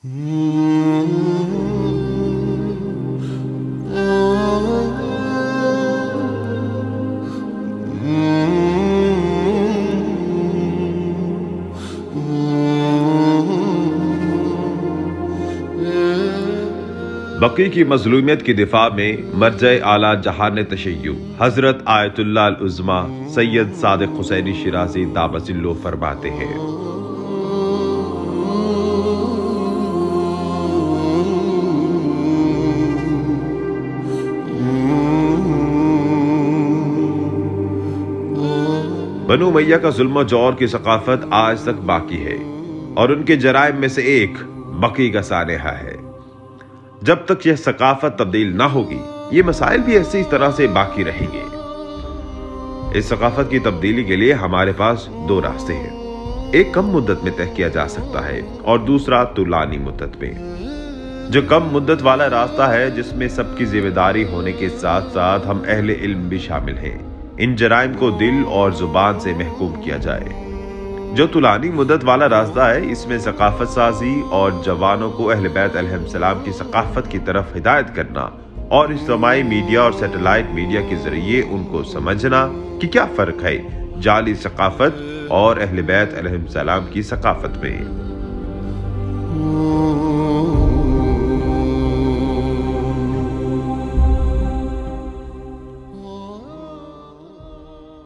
بقی کی مظلومیت کی دفاع میں مرجع اعلیٰ جہان تشیع حضرت آیت اللہ العظمی سید صادق حسینی شیرازی دامت ظلہ فرماتے ہیں، بنو امیہ کا ظلم و جور کی ثقافت آج تک باقی ہے اور ان کے جرائم میں سے ایک بقی کا سانحہ ہے۔ جب تک یہ ثقافت تبدیل نہ ہوگی یہ مسائل بھی اسی طرح سے باقی رہیں گے۔ اس ثقافت کی تبدیلی کے لیے ہمارے پاس دو راستے ہیں، ایک کم مدت میں طے کیا جا سکتا ہے اور دوسرا طولانی مدت میں۔ جو کم مدت والا راستہ ہے جس میں سب کی ذمہ داری ہونے کے ساتھ ساتھ ہم اہل علم بھی شامل ہیں، ان جرائم کو دل اور زبان سے محکوم کیا جائے۔ جو طولانی مدت والا راستہ ہے اس میں ثقافت سازی اور جوانوں کو اہل بیت علیہ السلام کی ثقافت کی طرف ہدایت کرنا اور اجتماعی میڈیا اور سیٹلائٹ میڈیا کے ذریعے ان کو سمجھنا کہ کیا فرق ہے جعلی ثقافت اور اہل بیت علیہ السلام کی ثقافت میں۔